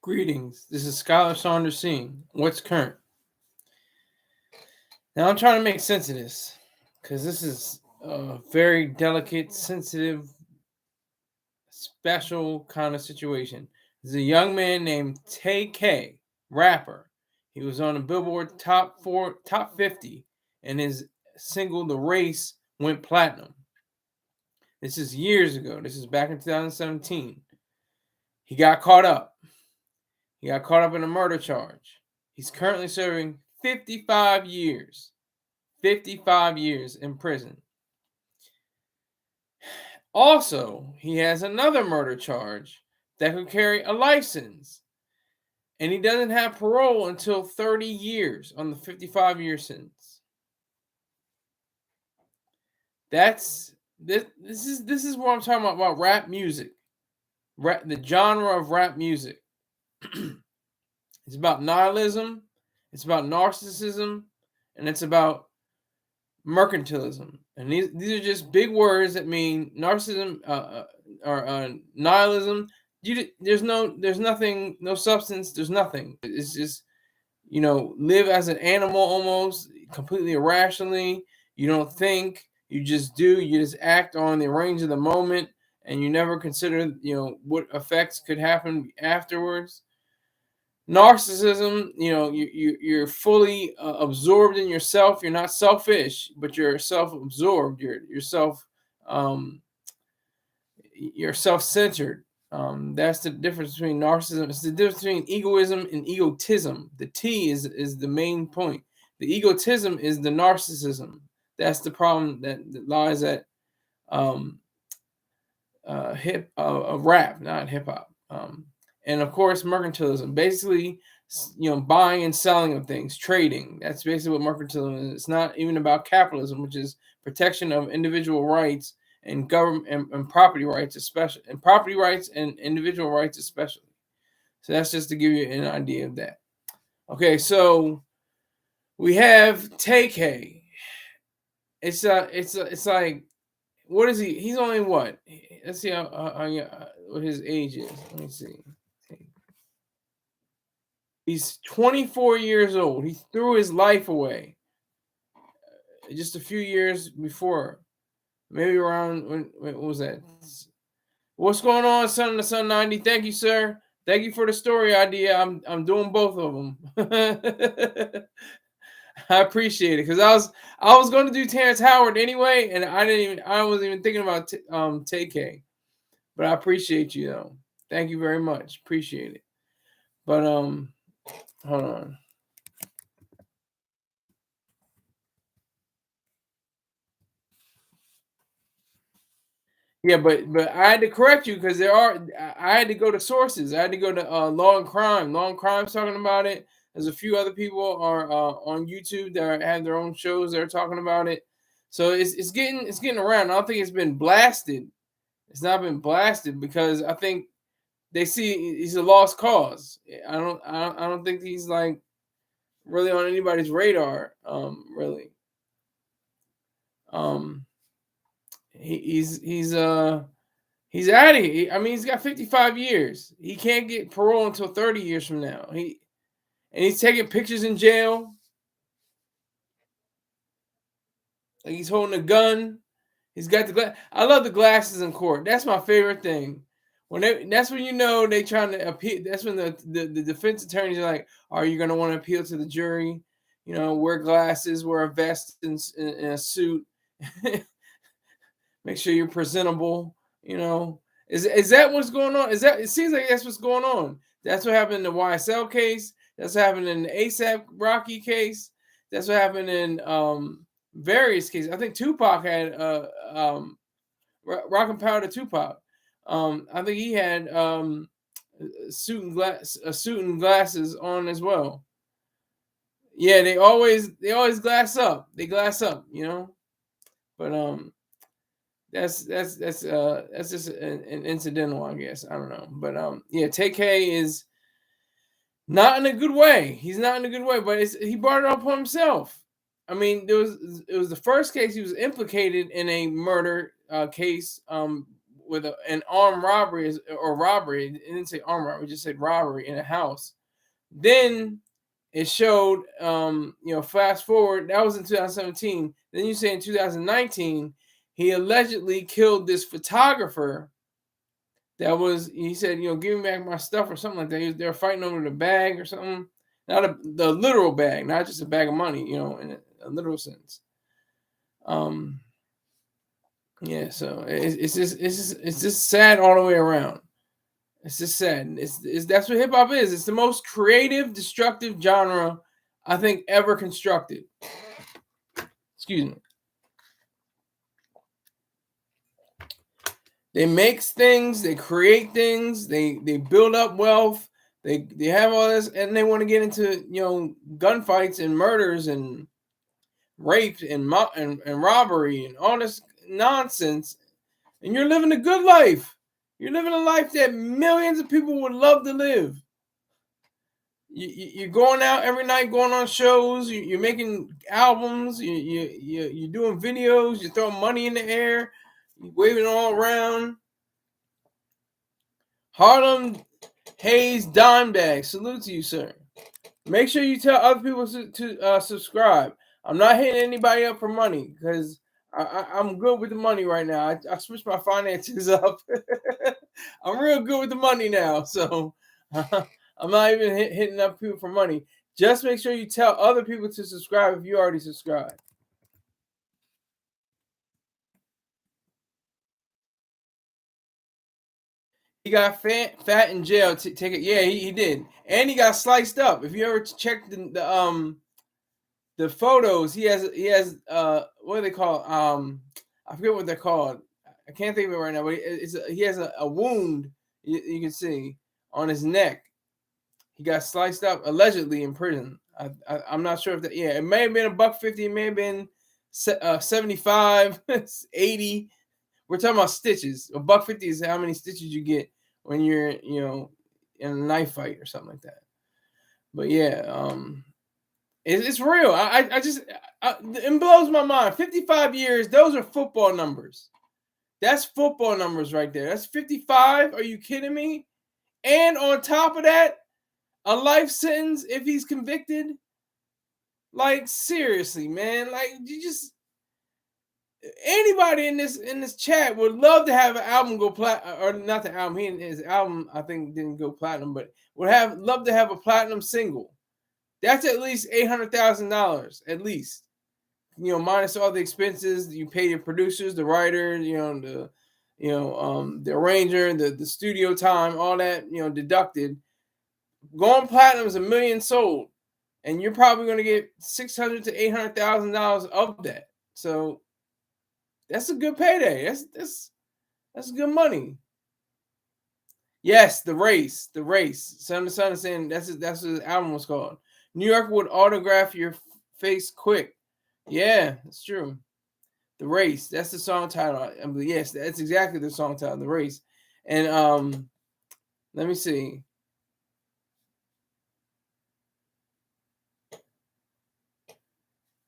Greetings. This is Scholar Saunders Singh. What's current? Now I'm trying to make sense of this because this is a very delicate, sensitive, special kind of situation. There's a young man named Tay-K, rapper. He was on the Billboard top 50, and his single "The Race" went platinum. This is years ago. This is back in 2017. He got caught up. He got caught up in a murder charge. He's currently serving 55 years. 55 years in prison. Also, he has another murder charge that could carry a life sentence. And he doesn't have parole until 30 years on the 55-year sentence. This is what I'm talking about rap music. The genre of rap music. It's about nihilism, it's about narcissism, and it's about mercantilism. And these are just big words that mean narcissism or nihilism. There's nothing, no substance, there's nothing. It's just, live as an animal almost, completely irrationally. You don't think, you just do, you just act on the range of the moment, and you never consider, what effects could happen afterwards. Narcissism, you're fully absorbed in yourself. You're not selfish, but you're self-absorbed. You're self-centered. That's the difference between narcissism. It's the difference between egoism and egotism. The T is the main point. The egotism is the narcissism. That's the problem that lies at rap, not hip hop. And of course, mercantilism, basically, buying and selling of things, trading. That's basically what mercantilism is. It's not even about capitalism, which is protection of individual rights and government and property rights, especially, and property rights and individual rights, especially. So that's just to give you an idea of that. Okay, so we have Tay-K. It's like, what is he? He's only what? Let's see what his age is. Let me see. He's 24 years old. He threw his life away just a few years before. Maybe around, what was that? What's going on, Son of the Sun 90? Thank you, sir. Thank you for the story idea. I'm doing both of them. I appreciate it, because I was going to do Terrence Howard anyway, and I wasn't even thinking about Tay-K. But I appreciate you though. Thank you very much. Appreciate it. But hold on. Yeah, but I had to correct you, because I had to go to sources. I had to go to Law and Crime. Law and Crime's talking about it. There's a few other people are on YouTube that have their own shows that are talking about it. So it's getting around. I don't think it's been blasted. It's not been blasted because I think they see he's a lost cause. I don't think he's like really on anybody's radar. Really. He's out of here. I mean, he's got 55 years. He can't get parole until 30 years from now. He's taking pictures in jail. Like he's holding a gun. He's got the glass. I love the glasses in court. That's my favorite thing. That's when you know they trying to appeal. That's when the defense attorneys are like, "Are you going to want to appeal to the jury? Wear glasses, wear a vest and a suit." Make sure you're presentable. Is that what's going on? It seems like that's what's going on. That's what happened in the YSL case. That's what happened in the ASAP Rocky case. That's what happened in various cases. I think Tupac had Rock and Powder Tupac. I think he had a suit and glasses on as well. Yeah, they always glass up. They glass up, But that's just an incidental, I guess. I don't know. But yeah, Tay-K is not in a good way. He's not in a good way, but he brought it upon himself. I mean, it was the first case he was implicated in a murder case with an armed robbery or robbery. It didn't say armed robbery, it just said robbery in a house. Then it showed, fast forward, that was in 2017. Then you say in 2019, he allegedly killed this photographer. That was, he said, give me back my stuff or something like that. They were fighting over the bag or something. Not the literal bag, not just a bag of money, in a literal sense. Yeah, so it's just sad all the way around. It's just sad. It's that's what hip hop is. It's the most creative, destructive genre I think ever constructed. Excuse me. They make things, they create things, they build up wealth, they have all this, and they want to get into gunfights and murders and rape and robbery and all this nonsense. And you're living a good life. You're living a life that millions of people would love to live. You're going out every night, going on shows. You're making albums. You're doing videos. You're throwing money in the air. You're waving all around. Harlem Hayes Dime Bag. Salute to you, sir. Make sure you tell other people to subscribe. I'm not hitting anybody up for money because I'm good with the money right now. I switched my finances up. I'm real good with the money now. So I'm not even hitting up people for money. Just make sure you tell other people to subscribe if you already subscribed. He got fat in jail. Take it. Yeah, he did. And he got sliced up. If you ever check the photos, he has what do they call? I forget what they're called. I can't think of it right now, but he has a wound you can see on his neck. He got sliced up allegedly in prison. I'm not sure if that. Yeah, it may have been $150. It may have been 75, 80. We're talking about stitches. $150 is how many stitches you get when you're in a knife fight or something like that. But yeah, it's real. It blows my mind. 55 years. Those are football numbers. That's football numbers right there. That's 55. Are you kidding me? And on top of that, a life sentence if he's convicted. Like seriously, man. Like anybody in this chat would love to have an album go platinum, or not the album. His album I think didn't go platinum, but would love to have a platinum single. That's at least $800,000 at least. Minus all the expenses you pay your producers, the writer, the arranger, the studio time, all that deducted. Going platinum is $1 million sold, and you're probably going to get $600,000 to $800,000 of that. So that's a good payday. That's good money. Yes, the race. Son of Son is saying that's what his album was called. New York would autograph your face quick. Yeah, it's true. The Race. That's the song title. Yes, that's exactly the song title. The Race. And let me see.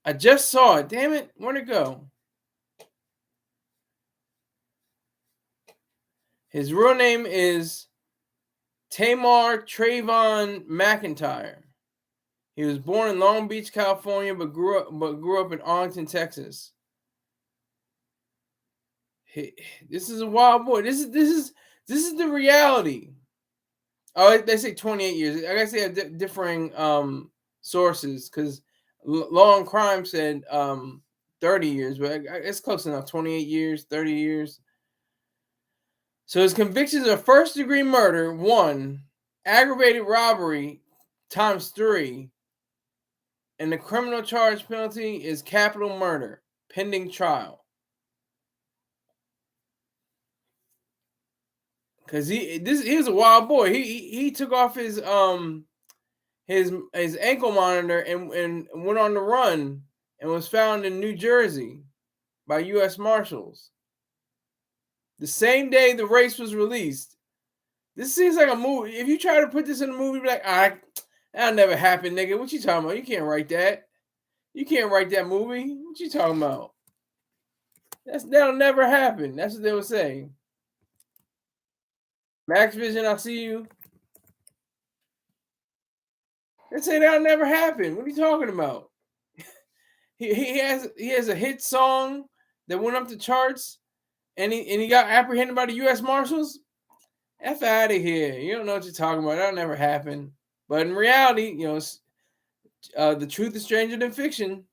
I just saw it. Damn it. Where'd it go? His real name is Taymor Travon McIntyre. He was born in Long Beach, California, but grew up in Arlington, Texas. This is a wild boy. This is the reality. Oh, they say 28 years. I guess they have differing sources because Law and Crime said 30 years, but it's close enough. 28 years, 30 years. So his convictions are first-degree murder, 1, aggravated robbery times 3, and the criminal charge penalty is capital murder, pending trial. Because he was a wild boy. He took off his ankle monitor and went on the run and was found in New Jersey by US Marshals. The same day the race was released. This seems like a movie. If you try to put this in a movie, be like, that'll never happen, nigga. What you talking about? You can't write that. You can't write that movie. What you talking about? That'll never happen. That's what they were saying. Max Vision, I see you. They say that'll never happen. What are you talking about? He has a hit song that went up the charts, and he got apprehended by the U.S. Marshals. F out of here! You don't know what you're talking about. That'll never happen. But in reality, the truth is stranger than fiction.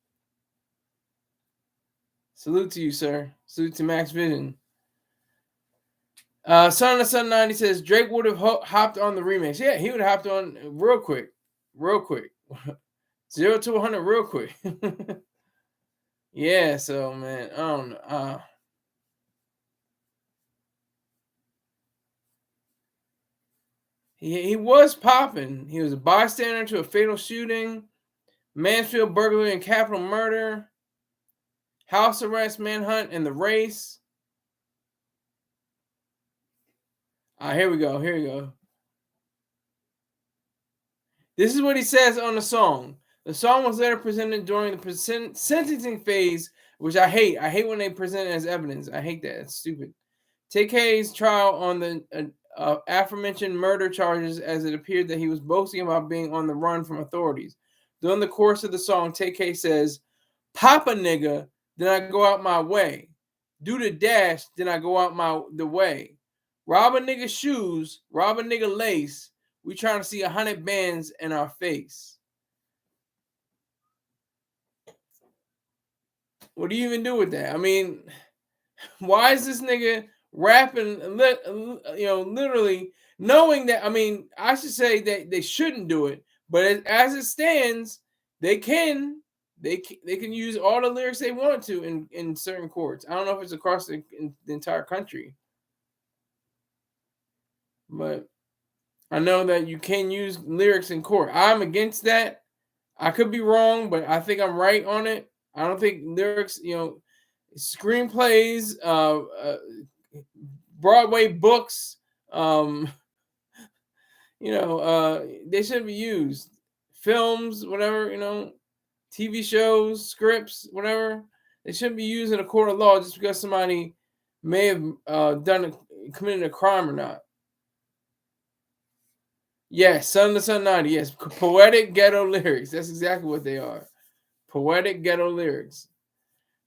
Salute to you, sir. Salute to Max Vision. Son of the Sun 90 says Drake would have hopped on the remix. Yeah, he would have hopped on real quick. 0 to 100 real quick. Yeah, so man, I don't know. He was popping. He was a bystander to a fatal shooting, Mansfield burglary and capital murder, house arrest, manhunt, and the race. Here we go. Here we go. This is what he says on the song. The song was later presented during the sentencing phase, which I hate. I hate when they present it as evidence. I hate that. It's stupid. Tay-K's trial on the aforementioned murder charges, as it appeared that he was boasting about being on the run from authorities. During the course of the song, Tay-K says, "Pop a nigga, then I go out my way. Do the dash, then I go out the way. Rob a nigga shoes, rob a nigga lace. We trying to see 100 bands in our face." What do you even do with that? I mean, why is this nigga rapping, literally knowing that? I mean, I should say that they shouldn't do it, but as it stands, they can use all the lyrics they want to in certain courts. I don't know if it's across the entire country, but I know that you can use lyrics in court. I'm against that. I could be wrong, but I think I'm right on it. I don't think lyrics, screenplays, Broadway books, they shouldn't be used. Films, whatever, TV shows, scripts, whatever, they shouldn't be used in a court of law just because somebody may have committed a crime or not. Yes, Son of the Sun 90. Yes, poetic ghetto lyrics. That's exactly what they are. Poetic ghetto lyrics.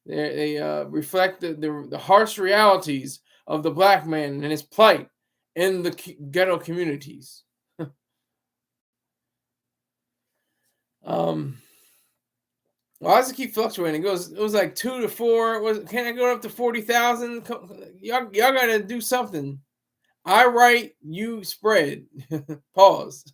They reflect the harsh realities of the black man and his plight in the ghetto communities. Why does it keep fluctuating? It was like 2 to 4. Can I go up to 40,000? Y'all gotta do something. I write, you spread. Pause.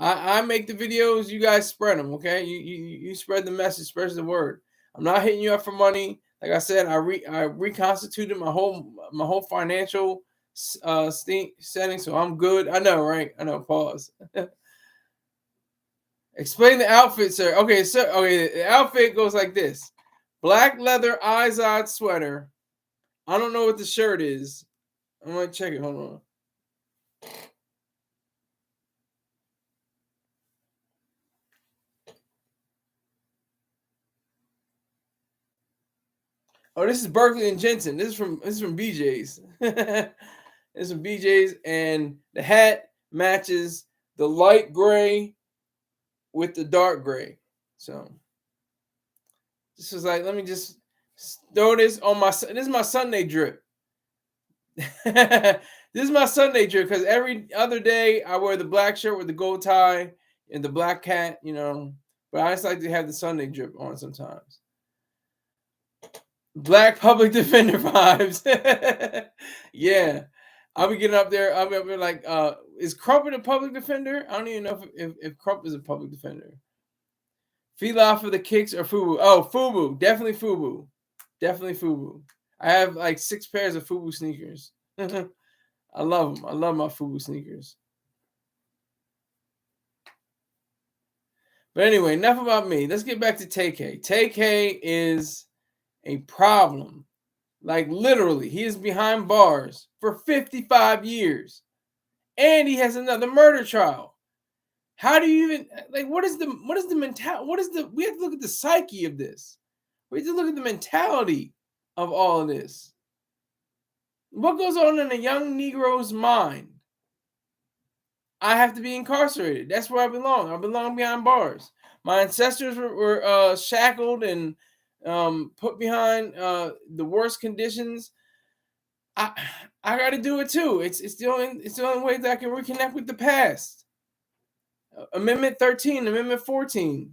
I make the videos, you guys spread them, okay? You spread the message, spread the word. I'm not hitting you up for money. Like I said, I reconstituted my whole financial setting, so I'm good. I know, right? I know. Pause. Explain the outfit, sir. Okay, sir. Okay, the outfit goes like this: black leather Izod sweater. I don't know what the shirt is. I'm gonna check it. Hold on. Oh, this is Berkeley and Jensen. This is from BJ's. This is from BJ's, and the hat matches the light gray with the dark gray. So this was like, let me just throw this on my. This is my Sunday drip. This is my Sunday drip because every other day I wear the black shirt with the gold tie and the black hat, But I just like to have the Sunday drip on sometimes. Black public defender vibes. Yeah. I'll be getting up there. I'll be up there like, is Crump a public defender? I don't even know if Crump is a public defender. Fila for the kicks or Fubu? Oh, Fubu. Definitely Fubu. Definitely Fubu. I have like 6 pairs of Fubu sneakers. I love them. I love my Fubu sneakers. But anyway, enough about me. Let's get back to Tay-K. Tay-K is a problem. Like literally, he is behind bars for 55 years. And he has another murder trial. How do you even what is the mentality? We have to look at the psyche of this. We have to look at the mentality of all of this. What goes on in a young Negro's mind? I have to be incarcerated. That's where I belong. I belong behind bars. My ancestors were shackled and put behind the worst conditions. I I got to do it too. It's the only way that I can reconnect with the past. Amendment 13, Amendment 14.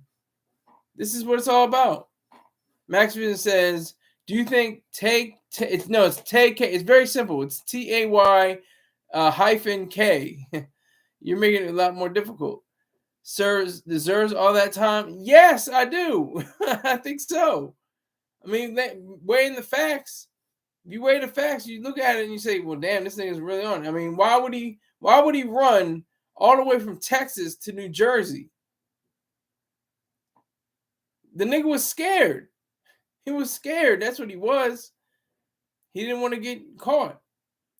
This is what it's all about. Max Vision says, "Do you think it's Tay-K? It's very simple. It's TAY hyphen K. You're making it a lot more difficult. Sirs deserves all that time? Yes, I do. I think so. I mean, weighing the facts. If you weigh the facts, you look at it and you say, well, damn, this thing is really on. I mean, why would he run all the way from Texas to New Jersey? The nigga was scared. He was scared. That's what he was. He didn't want to get caught.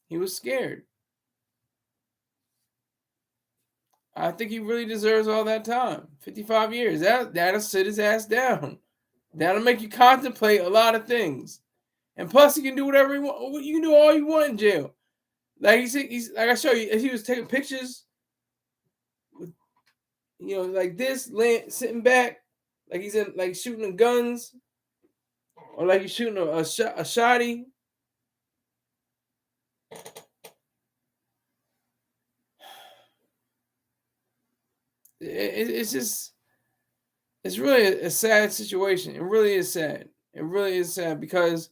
He was scared. I think he really deserves all that time. 55 years. That'll sit his ass down. That'll make you contemplate a lot of things. And plus, he can do whatever he wants. You can do all you want in jail. Like he's like I show you, he was taking pictures with, like this, sitting back, like he's like shooting guns, or like he's shooting a shotty. It's really a sad situation. It really is sad. It really is sad because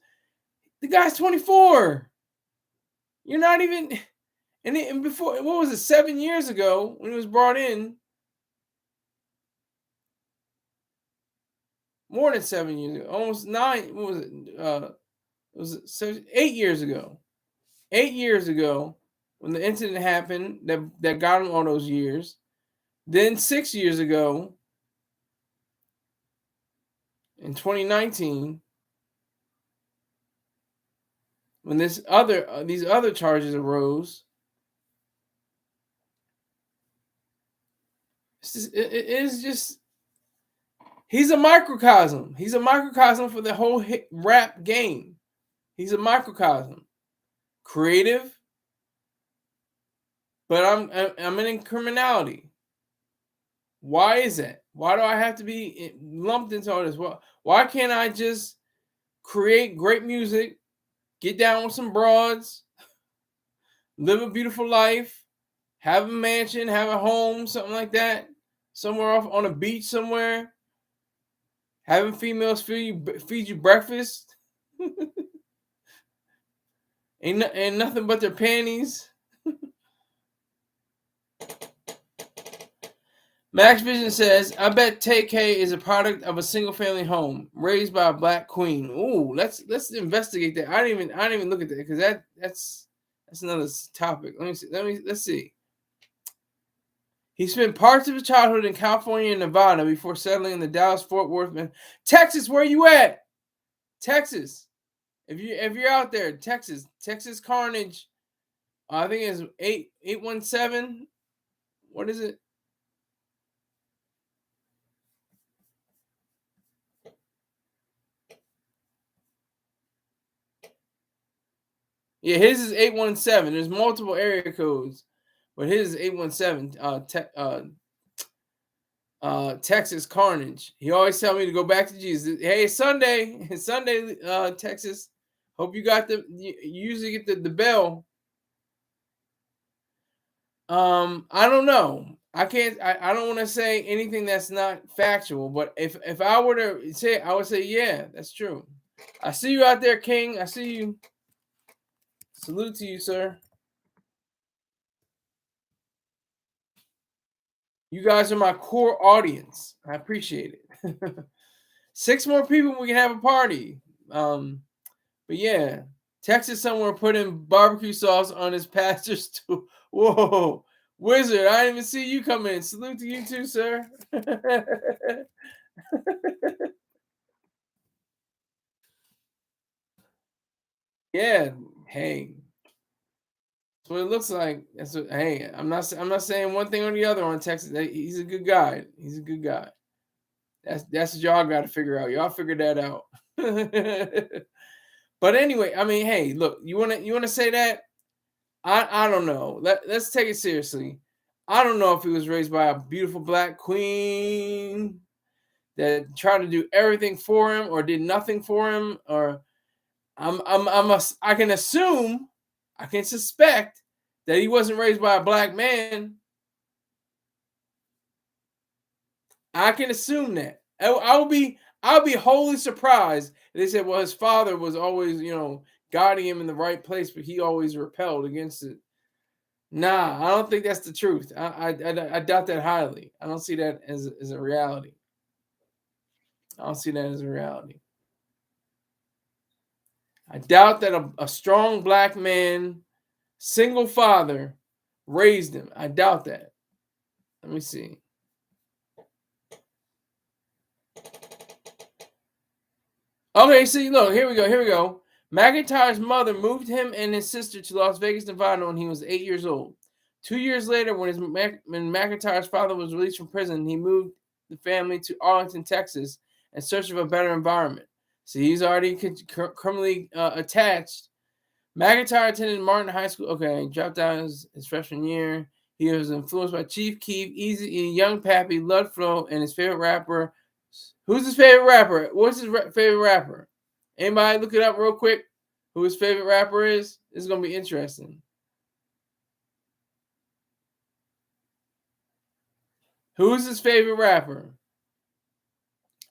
the guy's 24. You're not even, and before, what was it, 7 years ago when he was brought in? More than 7 years ago, almost 9. What was it? Was it 8 years ago? 8 years ago, when the incident happened that got him all those years. Then 6 years ago, in 2019, when these other charges arose. It is just, he's a microcosm. He's a microcosm for the whole rap game. He's a microcosm. Creative, but I'm in criminality. Why is that? Why do I have to be lumped into all this? Why can't I just create great music, get down with some broads, live a beautiful life, have a mansion, have a home, something like that, somewhere off on a beach somewhere, having females feed you breakfast, and nothing but their panties. Max Vision says, I bet Tay-K is a product of a single family home raised by a black queen. Ooh, let's investigate that. I didn't even look at that because that's another topic. Let's see. He spent parts of his childhood in California and Nevada before settling in the Dallas-Fort Worth, Texas. Where you at? Texas. If you're out there, Texas Carnage. I think it's 817. What is it? Yeah, his is 817. There's multiple area codes, but his is 817. Texas Carnage. He always tell me to go back to Jesus. Hey, it's Sunday. It's Sunday, Texas. Hope you got you usually get the bell. I don't know. I can't. I don't want to say anything that's not factual. But if I were to say, I would say, yeah, that's true. I see you out there, King. I see you. Salute to you, sir. You guys are my core audience. I appreciate it. 6 more people, we can have a party. But yeah, Texas somewhere put in barbecue sauce on his pastor's stool. Whoa, Wizard! I didn't even see you come in. Salute to you too, sir. Yeah, hey, that's what it looks like. Hey, I'm not saying one thing or the other on Texas. He's a good guy. He's a good guy. That's what y'all got to figure out. Y'all figure that out. But anyway, I mean, hey, look, you wanna say that? I don't know. Let's take it seriously. I don't know if he was raised by a beautiful black queen that tried to do everything for him or did nothing for him, or I can assume, I can suspect that he wasn't raised by a black man. I can assume that. I'll be wholly surprised if they said, well, his father was always, guiding him in the right place, but he always repelled against it. Nah, I don't think that's the truth. I doubt that highly. I don't see that as a reality. I don't see that as a reality. I doubt that a strong black man, single father, raised him. I doubt that. Let me see. Okay, see, look, here we go. McIntyre's mother moved him and his sister to Las Vegas, Nevada when he was 8 years old. 2 years later, when McIntyre's father was released from prison, he moved the family to Arlington, Texas, in search of a better environment. So he's already criminally attached. McIntyre attended Martin High School. Okay, dropped out his freshman year. He was influenced by Chief Keef, Eazy-E, Young Pappy, Ludflow, and his favorite rapper. Who's his favorite rapper? What's his favorite rapper? Anybody look it up real quick? Who his favorite rapper is? This is going to be interesting. Who's his favorite rapper?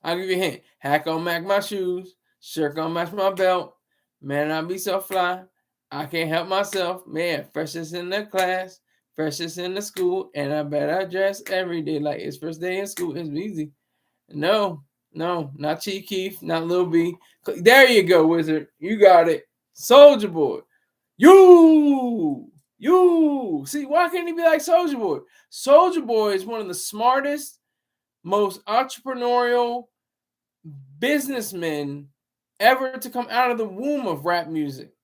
I'll give you a hint. Hack on Mac my shoes. Shirt on match my belt. Man, I be so fly. I can't help myself. Man, freshest in the class. Freshest in the school. And I bet I dress every day like it's first day in school. It's easy. No, not Chief Keef, not Lil B. There you go, Wizard. You got it. Soulja Boy. You. See, why can't he be like Soulja Boy? Soulja Boy is one of the smartest, most entrepreneurial businessmen ever to come out of the womb of rap music.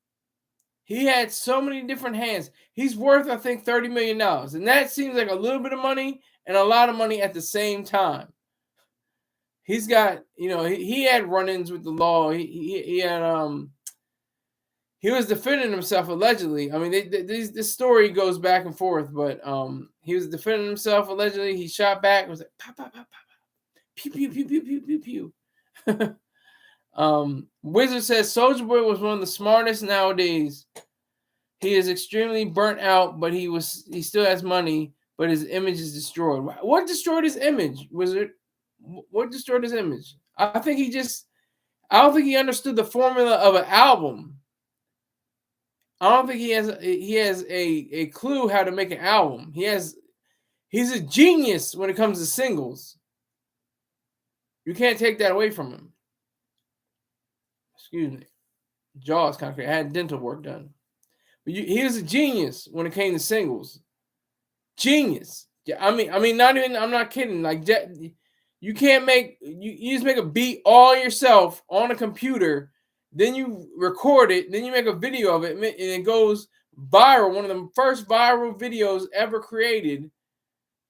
He had so many different hands. He's worth, I think, $30 million. And that seems like a little bit of money and a lot of money at the same time. He's got, he had run-ins with the law. He had he was defending himself allegedly. I mean, this story goes back and forth, but he was defending himself allegedly. He shot back. It was like pop, pop, pop, pop, pew, pew, pew, pew, pew, pew, pew. Wizard says Soulja Boy was one of the smartest nowadays. He is extremely burnt out, but he still has money, but his image is destroyed. What destroyed his image, Wizard? What destroyed his image? I don't think he understood the formula of an album. I don't think he has a clue how to make an album. He's a genius when it comes to singles. You can't take that away from him. Excuse me. Jaw's kind of crazy. I had dental work done. But he was a genius when it came to singles. Genius. Yeah, I mean, not even. I'm not kidding. Like, you can't you just make a beat all yourself on a computer, then you record it, then you make a video of it, and it goes viral. One of the first viral videos ever created,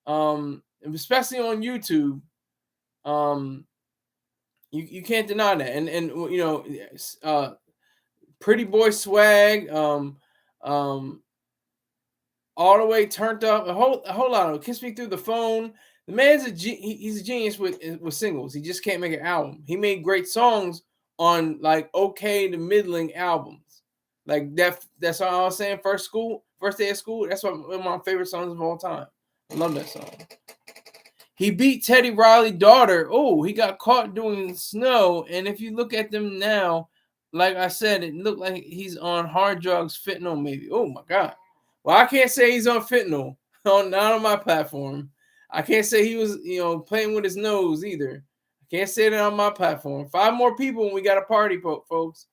especially on YouTube. You can't deny that. And Pretty Boy Swag, all the way turned up, a whole lot of Kiss Me Through the Phone. The man's he's a genius with singles. He just can't make an album. He made great songs on like okay to middling albums. Like that's all I was saying. First Day of School. That's one of my favorite songs of all time. I love that song. He beat Teddy Riley's daughter. Oh, he got caught doing snow. And if you look at them now, like I said, it looked like he's on hard drugs, fentanyl maybe. Oh my God. Well, I can't say he's on fentanyl. Not on my platform. I can't say he was, playing with his nose either. I can't say that on my platform. 5 more people when we got a party, folks.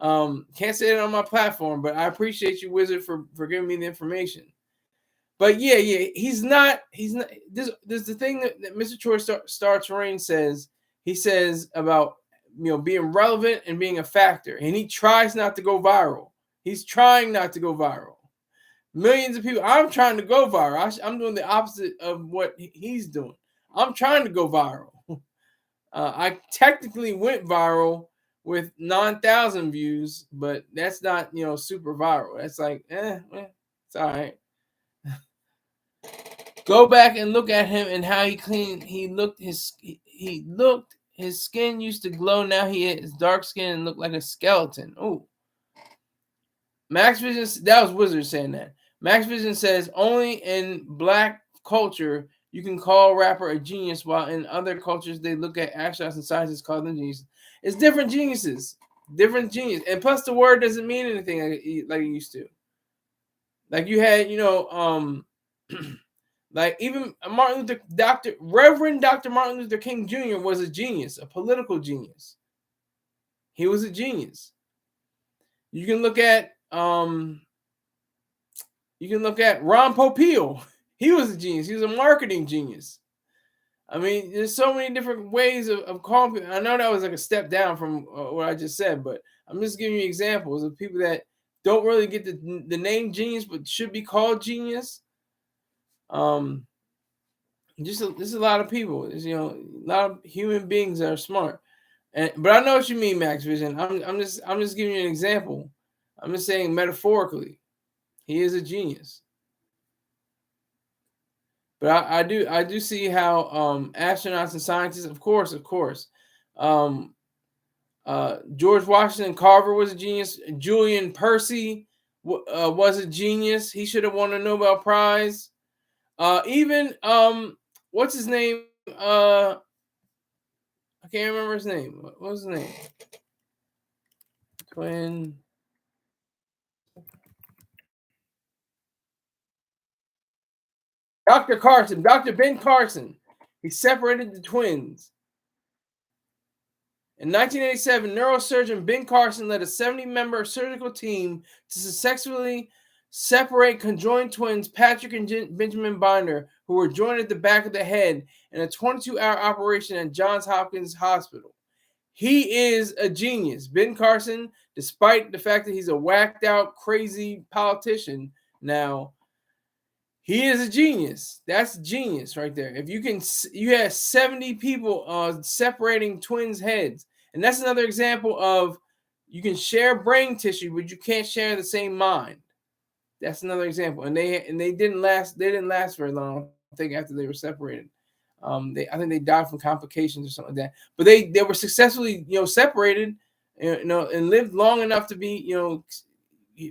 Can't say that on my platform, but I appreciate you, Wizard, for giving me the information. But yeah, he's not. This is the thing that Mr. Troy Star Terrain says. He says about being relevant and being a factor, and he tries not to go viral. He's trying not to go viral. Millions of people. I'm trying to go viral. I'm doing the opposite of what he's doing. I'm trying to go viral. I technically went viral with 9,000 views, but that's not super viral. That's like, it's all right. Go back and look at him and how he cleaned. He looked his skin used to glow. Now he has dark skin and looked like a skeleton. Oh, Max Vision. That was Wizard saying that. Max Vision says only in black culture you can call a rapper a genius, while in other cultures they look at astronauts and scientists call them geniuses. It's different geniuses, different genius, and plus the word doesn't mean anything like it used to. Like you had, like even Reverend Dr. Martin Luther King Jr. was a genius, a political genius. He was a genius. You can look at Ron Popeil. He was a genius. He was a marketing genius. I mean, there's so many different ways of calling people. I know that was like a step down from what I just said, but I'm just giving you examples of people that don't really get the name genius, but should be called genius. There's a lot of people. There's, a lot of human beings that are smart. But I know what you mean, Max Vision. I'm just giving you an example. I'm just saying metaphorically, he is a genius. But I do see how astronauts and scientists, of course. George Washington Carver was a genius. Julian Percy was a genius. He should have won a Nobel Prize. Even what's his name? I can't remember his name. What was his name? Twin. Dr. Carson, Dr. Ben Carson. He separated the twins. In 1987, neurosurgeon Ben Carson led a 70-member surgical team to successfully separate conjoined twins Patrick and Benjamin Binder, who were joined at the back of the head in a 22-hour operation at Johns Hopkins Hospital. He is a genius. Ben Carson, despite the fact that he's a whacked-out, crazy politician now, he is a genius. That's genius right there. If you have 70 people separating twins' heads. And that's another example of you can share brain tissue, but you can't share the same mind. That's another example. And they didn't last. They didn't last very long. I think after they were separated, I think they died from complications or something like that. But they were successfully separated, and lived long enough to be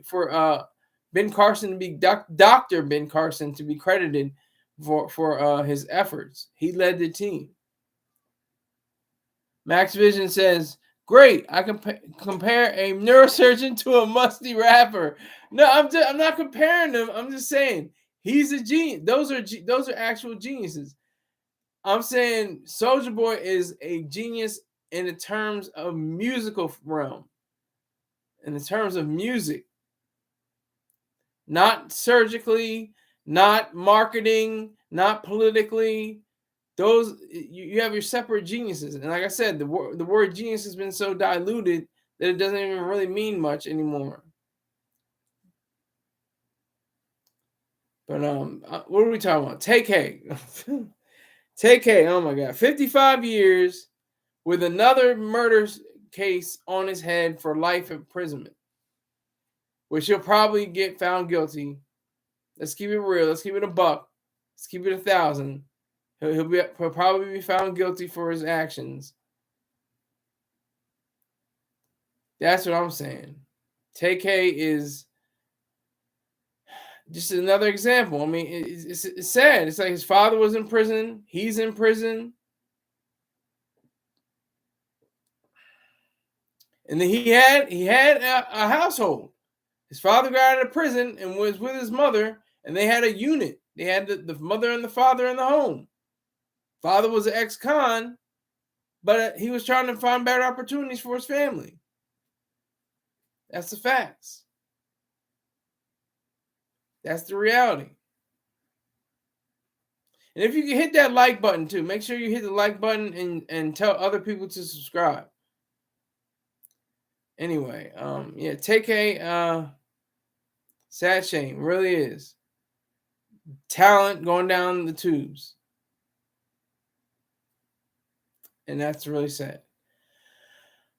for Ben Carson to be Dr. Ben Carson to be credited for his efforts. He led the team. Max Vision says, "Great, I can compare a neurosurgeon to a musty rapper." No, I'm not comparing them. I'm just saying he's a genius. Those are actual geniuses. I'm saying Soulja Boy is a genius in the terms of musical realm, in the terms of music. Not surgically, not marketing, not politically. Those you have your separate geniuses, and like I said, the word genius has been so diluted that it doesn't even really mean much anymore. But what are we talking about? Tay-K, Tay-K. Oh my God, 55 years with another murder case on his head for life imprisonment, which he'll probably get found guilty. Let's keep it real. Let's keep it a buck. Let's keep it 1,000. He'll probably be found guilty for his actions. That's what I'm saying. Tay-K is just another example. I mean, it's sad. It's like his father was in prison. He's in prison. And then he had a household. His father got out of prison and was with his mother, and they had a unit. They had the mother and the father in the home. Father was an ex-con, but he was trying to find better opportunities for his family. That's the facts. That's the reality. And if you can hit that like button too, make sure you hit the like button and tell other people to subscribe. Anyway, yeah, Tay-K, sad shame, really is. Talent going down the tubes. And that's really sad.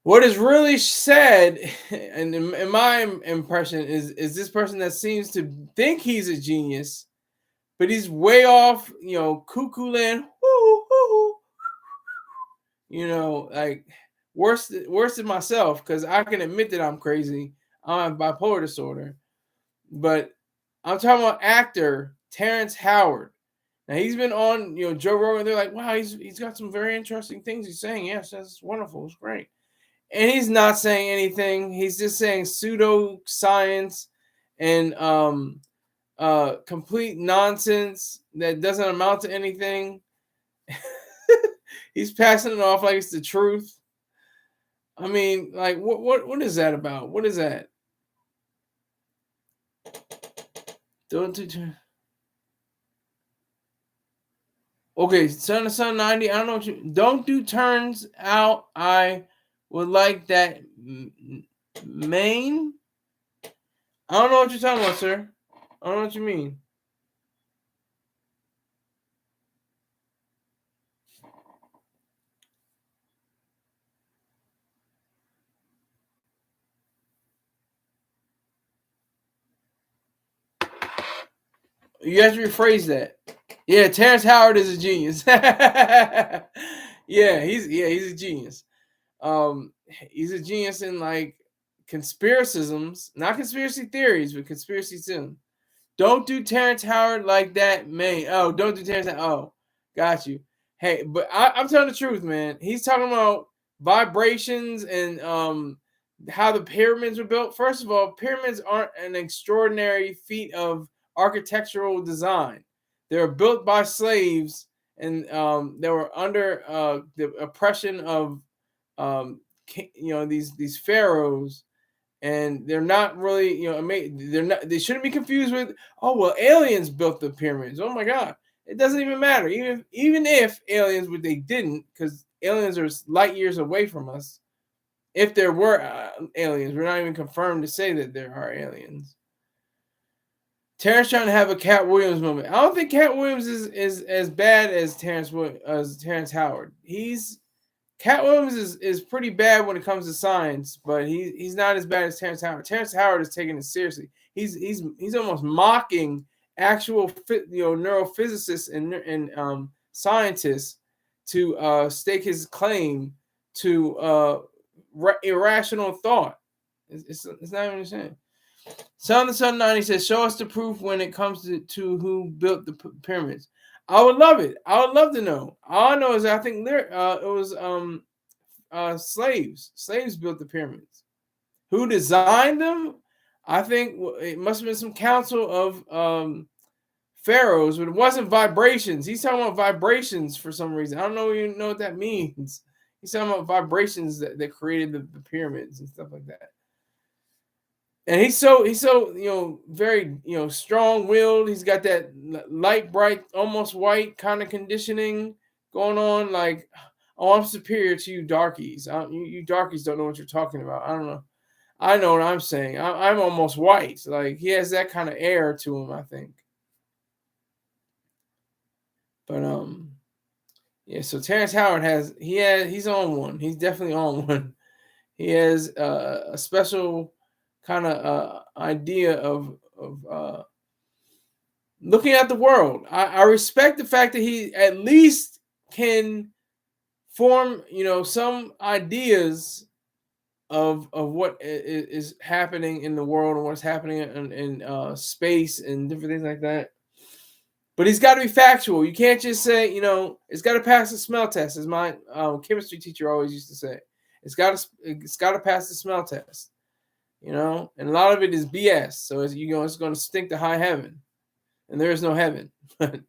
What is really sad, and in my impression, is this person that seems to think he's a genius, but he's way off, cuckoo land. Woo, woo, like worse than myself, because I can admit that I'm crazy. I have bipolar disorder, but I'm talking about actor Terrence Howard. Now he's been on, Joe Rogan. They're like, wow, he's got some very interesting things he's saying. Yes, that's wonderful. It's great. And he's not saying anything. He's just saying pseudo science and complete nonsense that doesn't amount to anything. He's passing it off like it's the truth. I mean, like, what is that about? What is that? Okay, son of son 90. I don't know what you don't do. Turns out I would like that main. I don't know what you're talking about, sir. I don't know what you mean. You have to rephrase that. Yeah, Terrence Howard is a genius. Yeah, he's a genius. He's a genius in like conspiracisms, not conspiracy theories, but conspiracism. Don't do Terrence Howard like that, man. Oh, don't do Terrence. Oh, got you. Hey, but I'm telling the truth, man. He's talking about vibrations and how the pyramids were built. First of all, pyramids aren't an extraordinary feat of architectural design. They were built by slaves, and they were under the oppression of these pharaohs, and they're not really they shouldn't be confused with, oh well, aliens built the pyramids. Oh my god, it doesn't even matter. Even if aliens, but they didn't, because aliens are light years away from us. If there were aliens, we're not even confirmed to say that there are aliens. Terrence trying to have a Cat Williams moment. I don't think Cat Williams is as bad as Terrence Howard. Cat Williams is pretty bad when it comes to science, but he's not as bad as Terrence Howard. Terrence Howard is taking it seriously. He's almost mocking actual neurophysicists and scientists to stake his claim to irrational thought. It's not even the same. Son of the Sun 90 says, show us the proof when it comes to who built the pyramids. I would love it. I would love to know. All I know is I think it was slaves. Slaves built the pyramids. Who designed them? I think it must have been some council of pharaohs, but it wasn't vibrations. He's talking about vibrations for some reason. I don't know even know what that means. He's talking about vibrations that created the pyramids and stuff like that. And he's so very strong-willed. He's got that light, bright, almost white kind of conditioning going on. Like, oh, I'm superior to you darkies. You darkies don't know what you're talking about. I don't know. I know what I'm saying. I'm almost white. Like, he has that kind of air to him, I think. But yeah. So Terrence Howard he's on one. He's definitely on one. He has a special kind of idea of looking at the world. I respect the fact that he at least can form, some ideas of what is happening in the world and what's happening in space and different things like that. But he's got to be factual. You can't just say, it's got to pass the smell test, as my chemistry teacher always used to say. It's got to pass the smell test. And a lot of it is BS. So it's going to stink to high heaven, and there is no heaven. But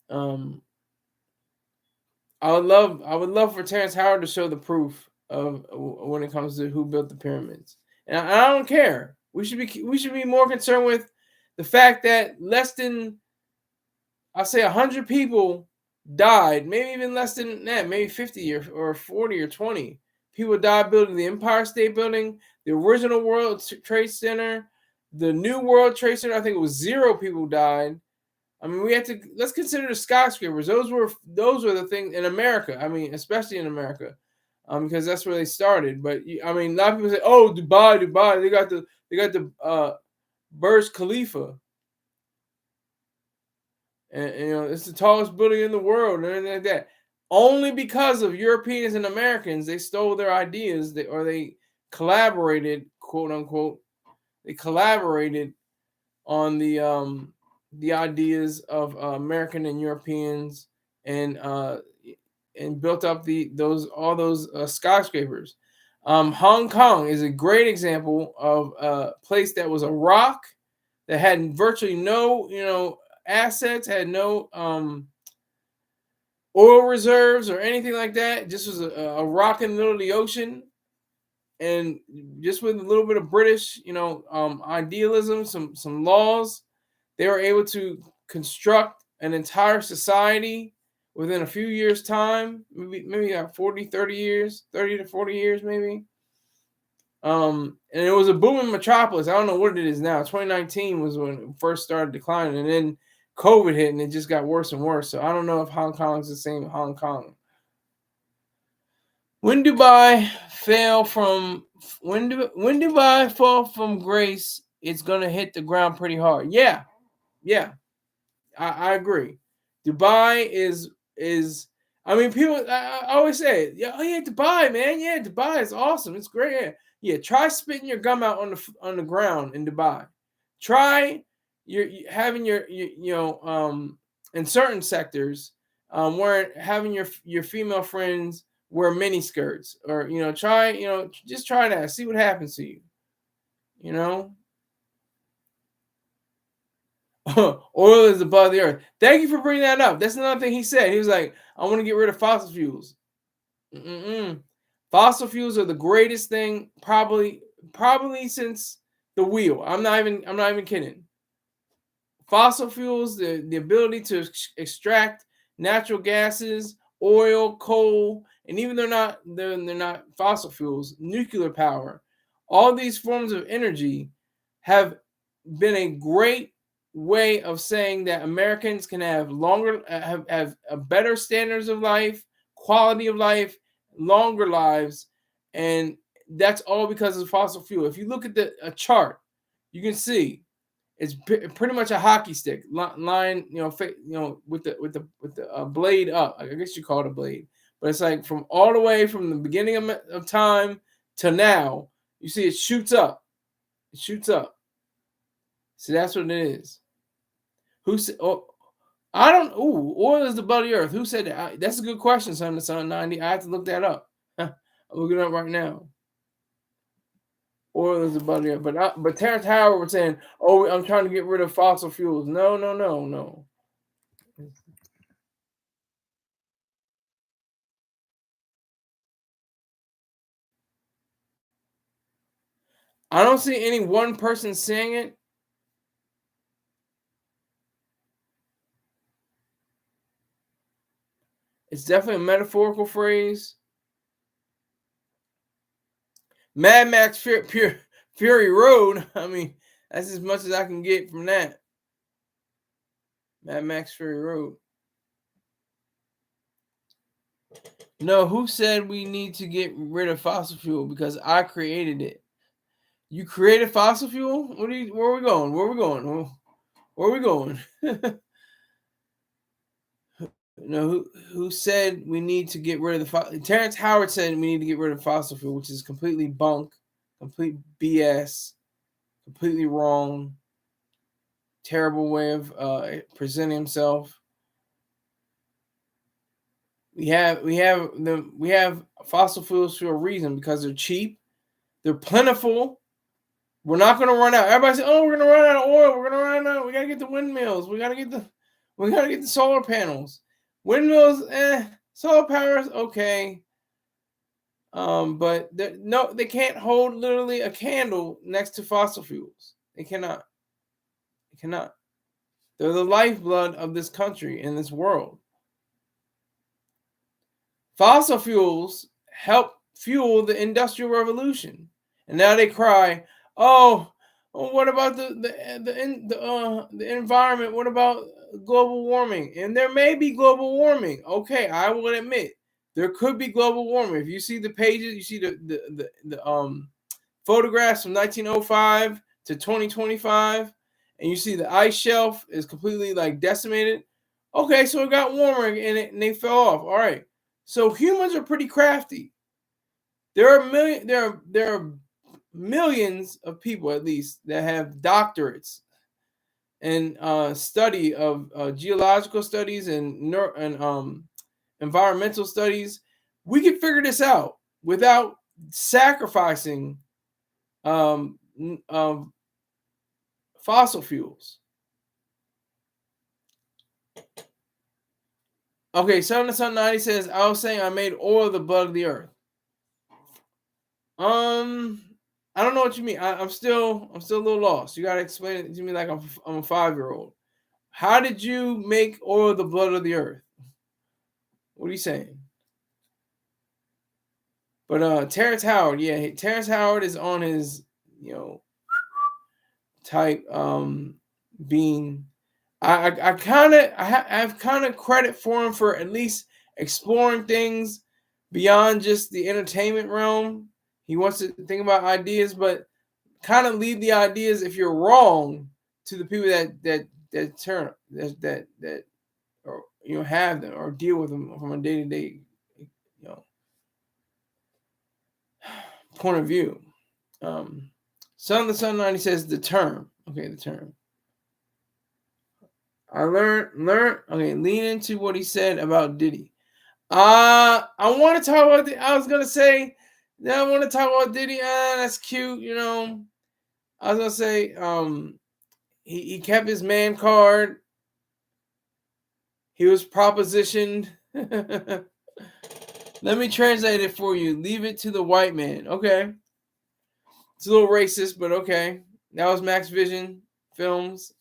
I would love for Terrence Howard to show the proof of when it comes to who built the pyramids, and I don't care. We should be more concerned with the fact that less than, I'll say, 100 people died, maybe even less than that, maybe 50 or 40 or 20. People died building the Empire State Building, the original World Trade Center, the new World Trade Center. I think it was 0 people died. I mean, let's consider the skyscrapers. Those were the things in America. I mean, especially in America, because that's where they started. But I mean, a lot of people say, "Oh, Dubai, they got the Burj Khalifa." and it's the tallest building in the world, and everything like that. Only because of Europeans and Americans, they stole their ideas, or they collaborated, quote unquote. They collaborated on the ideas of American and Europeans, and built up all those skyscrapers. Hong Kong is a great example of a place that was a rock that had virtually no assets, had no oil reserves or anything like that. Just was a rock in the middle of the ocean, and just with a little bit of British idealism, some laws, they were able to construct an entire society within a few years' time, maybe 40, 30 years, 30 to 40 years, maybe. And it was a booming metropolis. I don't know what it is now. 2019 was when it first started declining, and then COVID hit, and it just got worse and worse. So I don't know if Hong Kong is the same Hong Kong. When Dubai fall from grace, it's gonna hit the ground pretty hard. Yeah, I agree. Dubai is. I mean, people. I always say, yeah, oh yeah, Dubai, man, yeah, Dubai is awesome. It's great. Yeah, try spitting your gum out on the ground in Dubai. Try having your in certain sectors, where having your female friends wear mini skirts, or try just try that, see what happens to you. You know. Oil is above the earth. Thank you for bringing that up. That's another thing he said. He was like, I want to get rid of fossil fuels. Fossil fuels are the greatest thing probably since the wheel. I'm not even kidding. Fossil fuels, the ability to extract natural gases, oil, coal, and even they're not fossil fuels, nuclear power. All these forms of energy have been a great way of saying that Americans can have longer, have a better standards of life, quality of life, longer lives, and that's all because of fossil fuel. If you look at a chart, you can see it's pretty much a hockey stick line, with the blade up. I guess you call it a blade, but it's like from all the way from the beginning of time to now. You see, it shoots up. It shoots up. So that's what it is. Who said? Oh, I don't. Ooh, oil is the blood of the earth. Who said that? That's a good question, son. The Son 90. I have to look that up. I'm looking it up right now. Oil is the blood of the earth. But Terrence Howard was saying, "Oh, I'm trying to get rid of fossil fuels." No. I don't see any one person saying it. It's definitely a metaphorical phrase. Mad Max Fury Road. I mean, that's as much as I can get from that. Mad Max Fury Road. No, who said we need to get rid of fossil fuel? Because I created it. You created fossil fuel? Where are we going? Where are we going? Where are we going? No, who said we need to get rid of the Terrence Howard said we need to get rid of fossil fuel, which is completely bunk, complete BS, completely wrong, terrible way of presenting himself. We have fossil fuels for a reason, because they're cheap, they're plentiful. We're not going to run out. Everybody says, "Oh, we're going to run out of oil. We're going to run out. We got to get the windmills. We got to get the solar panels. Windmills, solar power is okay. But they can't hold literally a candle next to fossil fuels. They cannot. They're the lifeblood of this country and this world. Fossil fuels help fuel the Industrial Revolution, and now they cry, "Oh, what about the environment? What about global warming?" And there may be global warming. Okay, I will admit there could be global warming. If you see the pages, you see the photographs from 1905 to 2025, and you see the ice shelf is completely like decimated. Okay, so it got warmer and they fell off. All right. So humans are pretty crafty. There are millions of people at least that have doctorates and study of geological studies and environmental studies. We can figure this out without sacrificing um, fossil fuels. Okay, Son of Sun 90 says, I was saying I made oil the blood of the earth. I don't know what you mean. I'm still a little lost. You gotta explain it to me like I'm a 5-year-old. How did you make oil the blood of the earth? What are you saying? But Terrence Howard, yeah, Terrence Howard is on his, type being. I have kind of credit for him for at least exploring things beyond just the entertainment realm. He wants to think about ideas, but kind of leave the ideas, if you're wrong, to the people that or have them or deal with them from a day-to-day point of view. Son of the Sun 90 says the term. Okay, the term. I learned. Okay, lean into what he said about Diddy. I want to talk about. I was gonna say. I want to talk about Diddy. That's cute. I was gonna say. He kept his man card. He was propositioned. Let me translate it for you. Leave it to the white man. Okay. It's a little racist, but okay. That was Max Vision Films.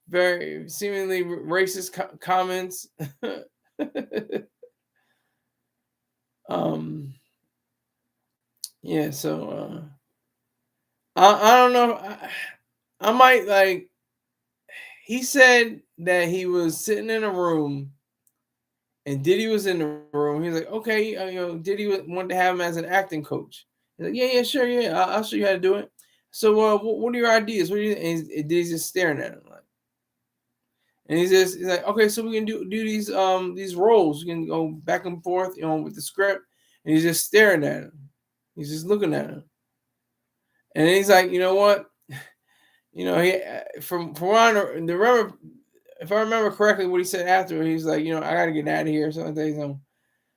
Very seemingly racist comments. Yeah, so I don't know. I might like. He said that he was sitting in a room, and Diddy was in the room. He was like, "Okay, Diddy wanted to have him as an acting coach." He's like, "Yeah, sure, yeah, I'll show you how to do it." So, what are your ideas? What do you? And Diddy's just staring at him like, and he's like, "Okay, so we can do these roles. We can go back and forth, with the script." And he's just staring at him. He's just looking at him, and he's like, "You know what? He from what I remember, if I remember correctly, what he said after, he's like, I got to get out of here or something like that."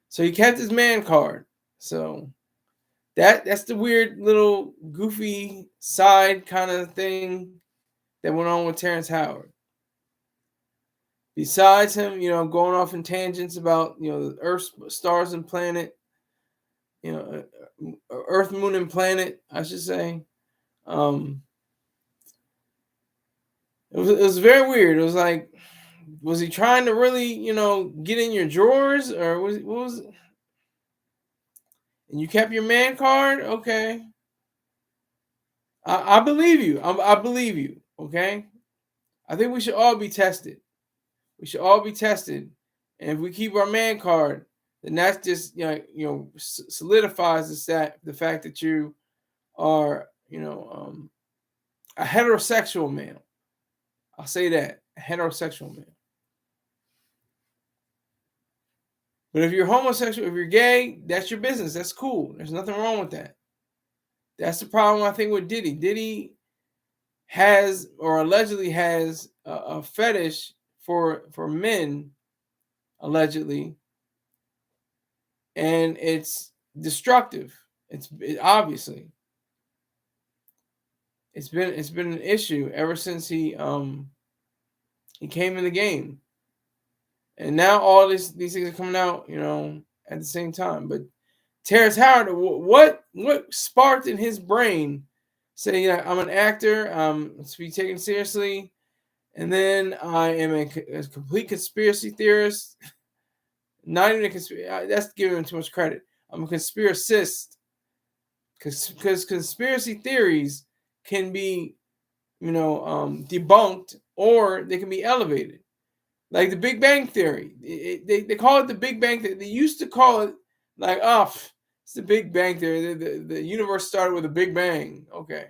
So he kept his man card. So that's the weird little goofy side kind of thing that went on with Terrence Howard. Besides him, going off in tangents about the Earth, stars, and planet, Earth, moon, and planet, I should say. It was very weird. It was like, was he trying to really, get in your drawers, or what was it? And you kept your man card? Okay. I believe you. I believe you. Okay. I think we should all be tested. We should all be tested. And if we keep our man card, then that's just solidifies the fact that you are a heterosexual male. I'll say that, a heterosexual male. But if you're homosexual, if you're gay, that's your business. That's cool. There's nothing wrong with that. That's the problem, I think, with Diddy. Diddy has, or allegedly has, a fetish for men, allegedly, and it's destructive. Obviously it's been an issue ever since he came in the game, and now all these things are coming out, at the same time. But Terrence Howard, what sparked in his brain saying, I'm an actor, to be taken seriously, and then I am a complete conspiracy theorist. Not even a conspiracy. That's giving him too much credit. I'm a conspiracist, because conspiracy theories can be, debunked, or they can be elevated. Like the Big Bang Theory. They call it the Big Bang Theory. They used to call it like, it's the Big Bang Theory. The universe started with a Big Bang. Okay.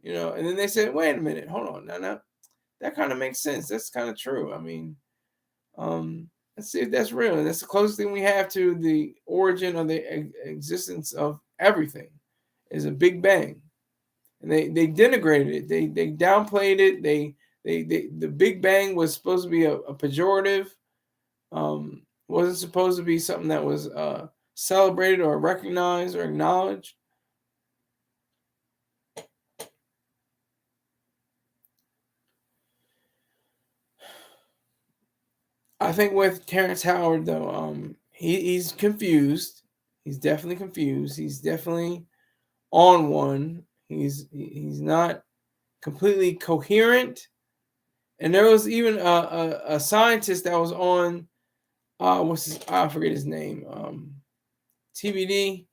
And then they said, wait a minute, hold on. No. that kind of makes sense. That's kind of true. I mean, let's see if that's real. And that's the closest thing we have to the origin of the existence of everything is a Big Bang. And they denigrated it. They downplayed it. The Big Bang was supposed to be a pejorative. Wasn't supposed to be something that was celebrated or recognized or acknowledged. I think with Terrence Howard though, he's confused. He's definitely confused. He's definitely on one. He's not completely coherent. And there was even a scientist that was on what's his, I forget his name. TBD.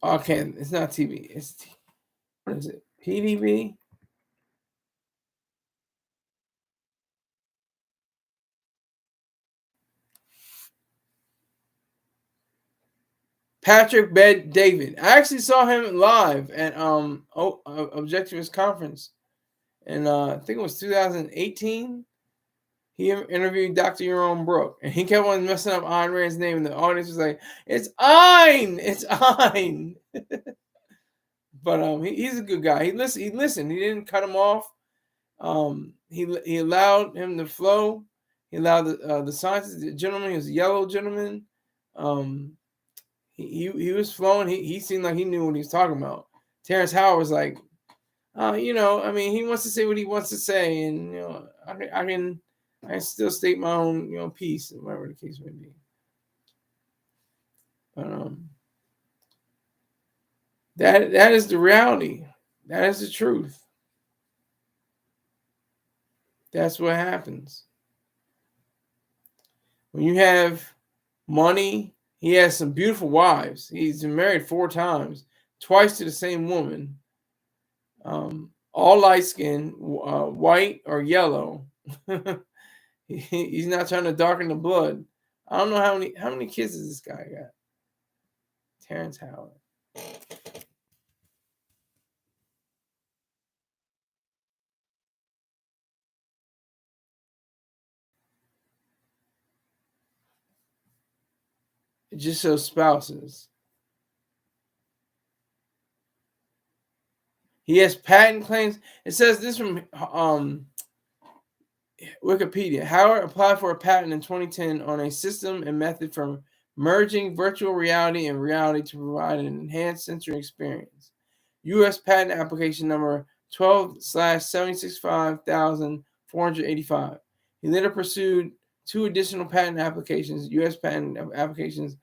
Okay, it's not TV. It's what is it? PDB. Patrick Bet David. I actually saw him live at Objectivist Conference, and I think it was 2018. He interviewed Dr. Jerome Brook, and he kept on messing up Ayn Rand's name, and the audience was like, "It's Ayn, it's Ayn." But he's a good guy. He listened. He didn't cut him off. He allowed him to flow. He allowed the scientist, the gentleman, he was a yellow gentleman. He was flowing. He seemed like he knew what he was talking about. Terrence Howard was like, I mean, he wants to say what he wants to say, and I can still state my own piece, whatever the case may be. But that is the reality. That is the truth. That's what happens when you have money. He has some beautiful wives. He's been married 4 times, twice to the same woman. All light skin, white or yellow. He's not trying to darken the blood. I don't know how many kids does this guy got. Terrence Howard. It just shows spouses. He has patent claims. It says this from Wikipedia. Howard applied for a patent in 2010 on a system and method for merging virtual reality and reality to provide an enhanced sensory experience. US patent application number 12/765,485. He later pursued 2 additional patent applications, US patent applications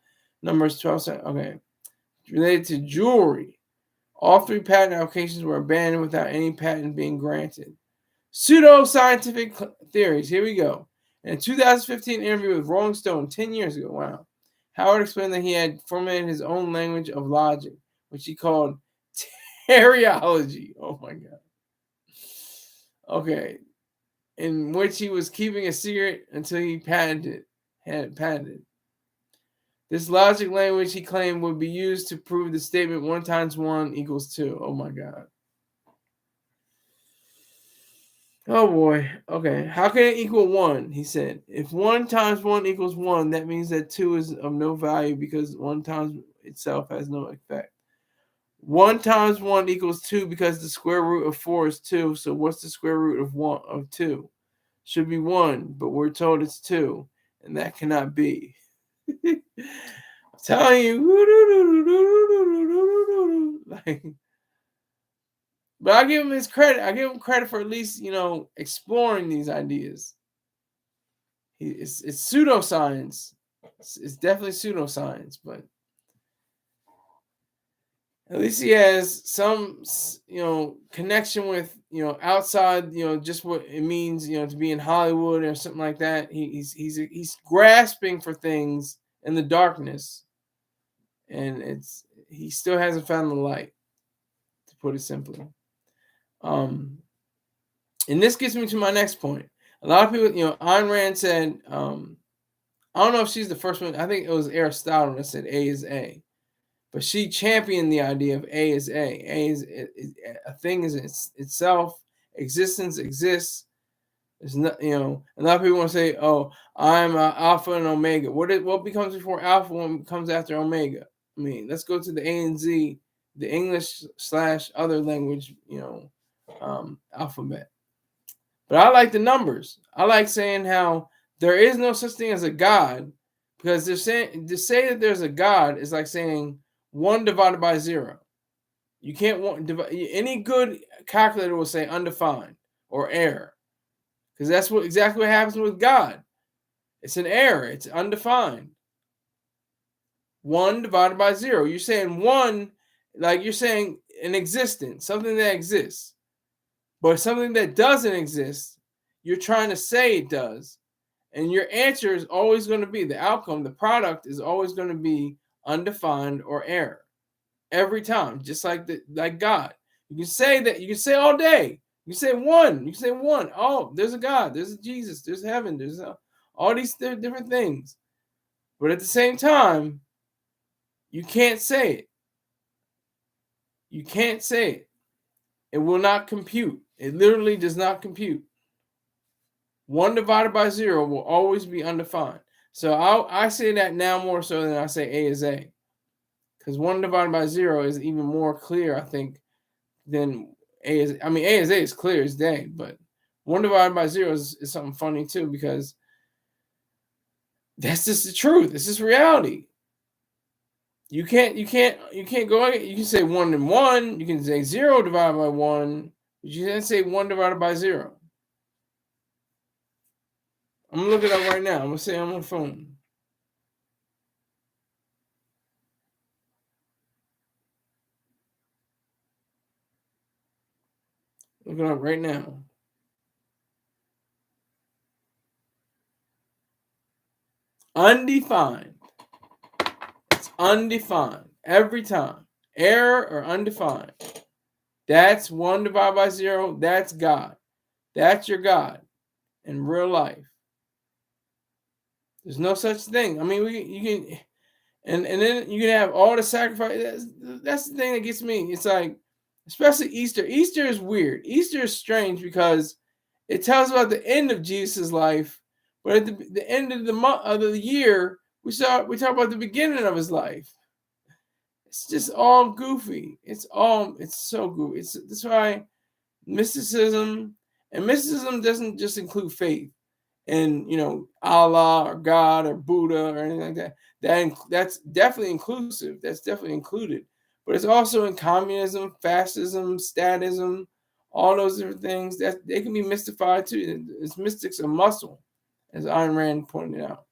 numbers 12, okay, related to jewelry. All 3 patent applications were abandoned without any patent being granted. Pseudo-scientific theories. Here we go. In a 2015 interview with Rolling Stone 10 years ago, wow, Howard explained that he had formulated his own language of logic, which he called teriology. Oh my God. Okay. In which he was keeping a secret until he had it patented. This logic language, he claimed, would be used to prove the statement 1 times 1 equals 2. Oh my God. Oh boy. Okay. How can it equal 1? He said. If 1 times 1 equals 1, that means that 2 is of no value because 1 times itself has no effect. 1 times 1 equals 2 because the square root of 4 is 2. So what's the square root of 2? Should be 1, but we're told it's 2, and that cannot be. I'm telling you. Like, but I give him his credit. I give him credit for at least, exploring these ideas. It's pseudoscience. It's definitely pseudoscience, but at least he has some, connection with, outside, just what it means, to be in Hollywood or something like that. He's grasping for things in the darkness, and he still hasn't found the light, to put it simply. And this gets me to my next point. A lot of people, Ayn Rand said, I don't know if she's the first one. I think it was Aristotle that said A is A. But she championed the idea of A is A. A is a thing is itself. Existence exists. It's not, a lot of people want to say, "Oh, I'm Alpha and Omega." What becomes before Alpha? What comes after Omega? I mean, let's go to the A and Z, the English / other language, alphabet. But I like the numbers. I like saying how there is no such thing as a God, because they're saying to say that there's a God is like saying 1 divided by 0. You can't any good calculator will say undefined or error, because that's exactly what happens with God. It's an error. It's undefined. 1 divided by 0. You're saying 1, like you're saying an existence, something that exists. But something that doesn't exist, you're trying to say it does. And your answer is always going to be, the outcome, the product is always going to be undefined or error. Every time, just like God. You can say that, you can say all day. You can say 1. You can say 1. Oh, there's a God, there's a Jesus, there's heaven, there's all these different things. But at the same time, you can't say it. You can't say it. It will not compute. It literally does not compute. 1 divided by 0 will always be undefined. So I say that now more so than I say A is A. Because 1 divided by 0 is even more clear, I think, than A is. I mean, A is A is clear as day, but 1 divided by 0 is something funny too, because that's just the truth. It's just reality. You can't go. You can say 1 and 1. You can say 0 divided by 1. But you can't say 1 divided by 0. I'm gonna look it up right now. I'm gonna say I'm on the phone. Look it up right now. Undefined. It's undefined every time. Error or undefined. That's 1 divided by 0. That's God. That's your God in real life. There's no such thing. I mean, you can, and then you can have all the sacrifice. That's the thing that gets me. It's like, especially Easter. Easter is weird. Easter is strange because it tells about the end of Jesus' life, but at the end of the month of the year, we talk about the beginning of his life. It's just all goofy. It's so goofy. That's why mysticism doesn't just include faith and Allah or God or Buddha or anything like that. That's definitely inclusive. That's definitely included. But it's also in communism, fascism, statism, all those different things that they can be mystified too. It's mystics of muscle, as Ayn Rand pointed out.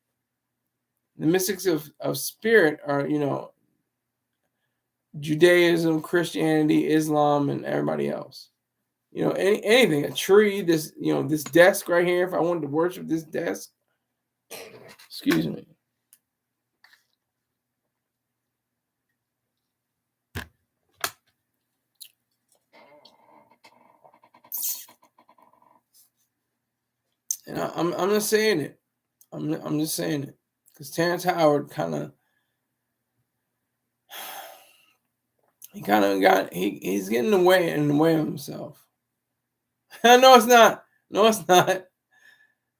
The mystics of spirit are, Judaism, Christianity, Islam, and everybody else. Anything, a tree, this desk right here, if I wanted to worship this desk, excuse me. And I'm just saying it. I'm just saying it. Because Terrence Howard he's getting in the way of himself. No, it's not. No, it's not.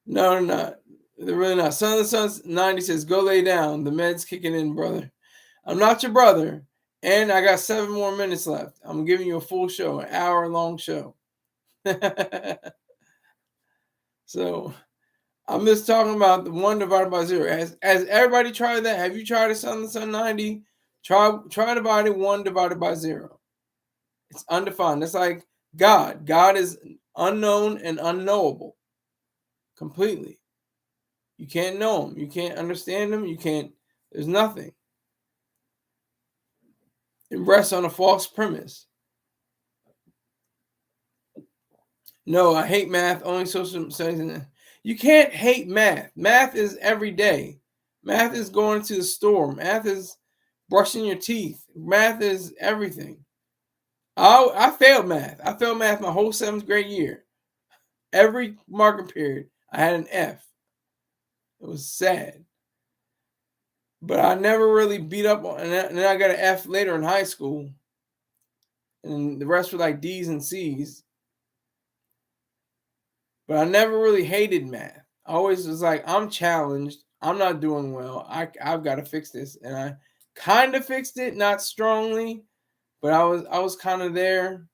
No, they're not. They're really not. Son of the Sun's 90 says, go lay down. The med's kicking in, brother. I'm not your brother. And I got 7 more minutes left. I'm giving you a full show, an hour-long show. So I'm just talking about the 1 divided by 0. Has everybody tried that? Have you tried a Son of the Sun 90? Try dividing 1 divided by 0. It's undefined. It's like God. God is unknown and unknowable. Completely. You can't know him. You can't understand him. There's nothing. It rests on a false premise. No, I hate math. Only social studies. You can't hate math. Math is every day. Math is going to the store. Math is brushing your teeth. Math is everything. I failed math. I failed math my whole 7th grade year. Every marking period, I had an F. It was sad. But I never really beat up on, and then I got an F later in high school, and the rest were like D's and C's. But I never really hated math. I always was like, I'm challenged. I'm not doing well. I've got to fix this, and I kind of fixed it, not strongly, but I was kind of there.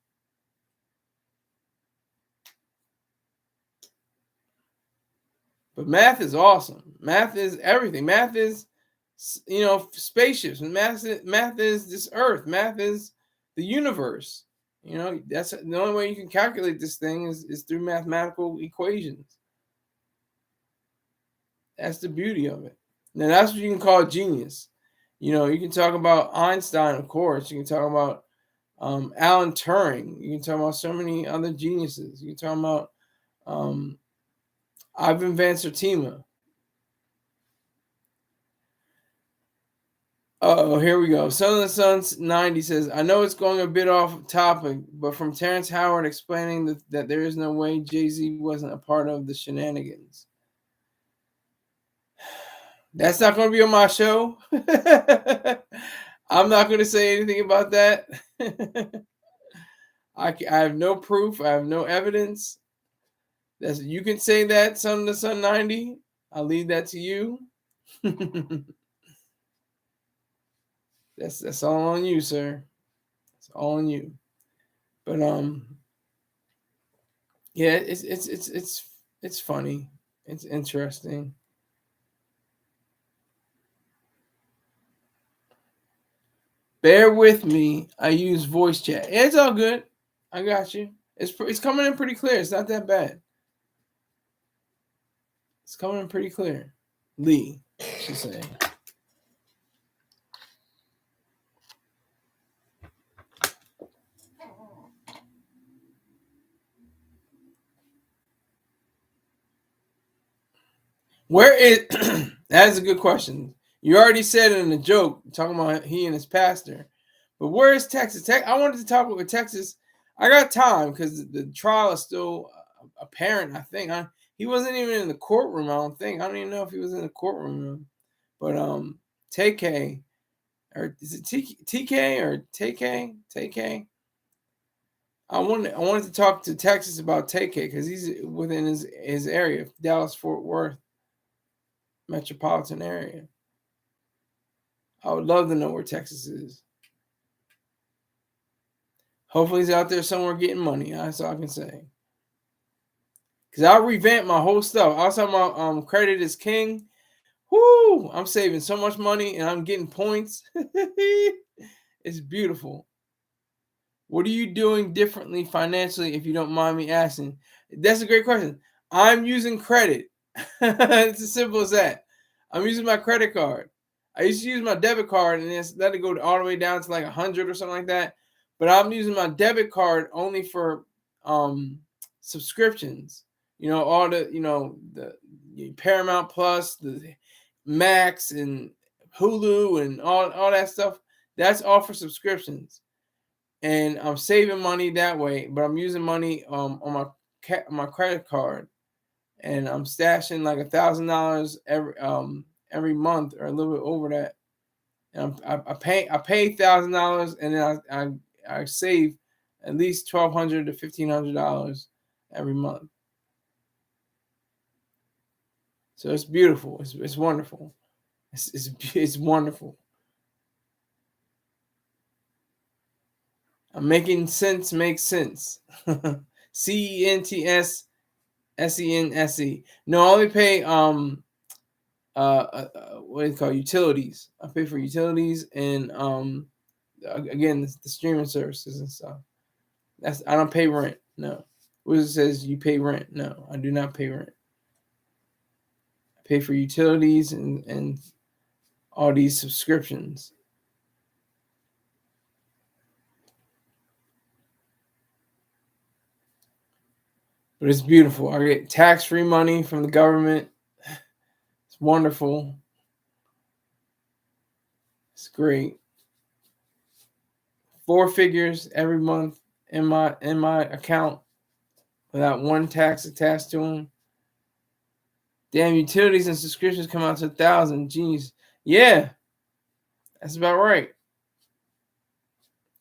But math is awesome. Math is everything. Math is, spaceships. Math is this Earth. Math is the universe. That's the only way you can calculate this thing is through mathematical equations. That's the beauty of it. Now that's what you can call genius. You can talk about Einstein, of course. You can talk about Alan Turing. You can talk about so many other geniuses. You can talk about Ivan Vansertima. Oh, here we go. Son of the Suns 90 says, I know it's going a bit off topic, but from Terrence Howard explaining that there is no way Jay-Z wasn't a part of the shenanigans. That's not going to be on my show. I'm not going to say anything about that. I have no proof. I have no evidence. You can say that, Son of the Sun 90. I'll leave that to you. That's all on you, sir. It's all on you. But yeah, it's funny. It's interesting. Bear with me. I use voice chat. Yeah, it's all good. I got you. It's coming in pretty clear. It's not that bad. It's coming in pretty clear. Lee, she's saying. Where is that is a good question. You already said it in a joke, talking about he and his pastor. But where is Texas? I wanted to talk with Texas. I got time because the trial is still apparent, I think. He wasn't even in the courtroom, I don't think. I don't even know if he was in the courtroom. But Tay-K, or is it TK or Tay-K? Tay-K? I wanted to talk to Texas about Tay-K because he's within his area, Dallas-Fort Worth metropolitan area. I would love to know where Texas is. Hopefully he's out there somewhere getting money. That's all I can say. Because I'll revamp my whole stuff. I was talking about credit is king. Whoo! I'm saving so much money and I'm getting points. It's beautiful. What are you doing differently financially, if you don't mind me asking? That's a great question. I'm using credit. It's as simple as that. I'm using my credit card. I used to use my debit card and then let it go all the way down to like 100 or something like that. But I'm using my debit card only for subscriptions. All the the Paramount Plus, the Max, and Hulu, and all that stuff. That's all for subscriptions. And I'm saving money that way, but I'm using money on my credit card, and I'm stashing like $1,000 every month or a little bit over that. And I pay $1,000, and then I save at least $1,200 to $1,500 every month. So it's beautiful. It's wonderful. It's wonderful. I'm making sense make sense. CENTS SENSE. No, I only pay what do you call utilities. I pay for utilities and again the streaming services and stuff. I don't pay rent. No. Wizard says you pay rent. No, I do not pay rent. I pay for utilities and all these subscriptions. But it's beautiful. I get tax-free money from the government. It's wonderful. It's great. 4 figures every month in my account without one tax attached to them. Damn, utilities and subscriptions come out to $1,000. Jeez. Yeah. That's about right.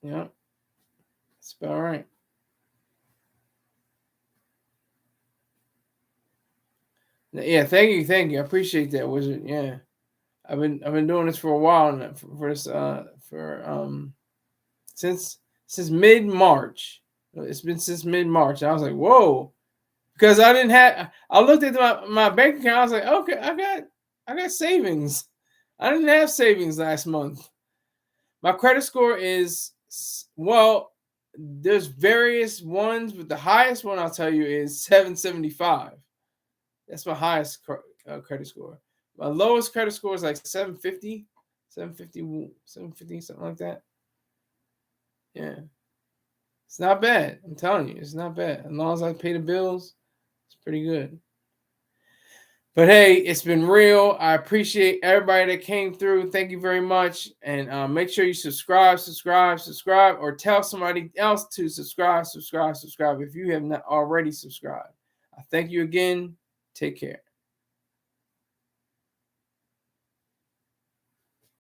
Yeah. That's about right. Yeah, thank you. I appreciate that, Wizard. Yeah. I've been doing this for a while now, for this since mid March. It's been since mid March. I was like, whoa, because I didn't have. I looked at my bank account. I was like, okay, I got savings. I didn't have savings last month. My credit score is, well, there's various ones, but the highest one I'll tell you is 775. That's my highest credit score. My lowest credit score is like 750, 750, something like that. Yeah. It's not bad. I'm telling you, it's not bad. As long as I pay the bills, it's pretty good. But hey, it's been real. I appreciate everybody that came through. Thank you very much. And make sure you subscribe, or tell somebody else to subscribe if you have not already subscribed. I thank you again. Take care.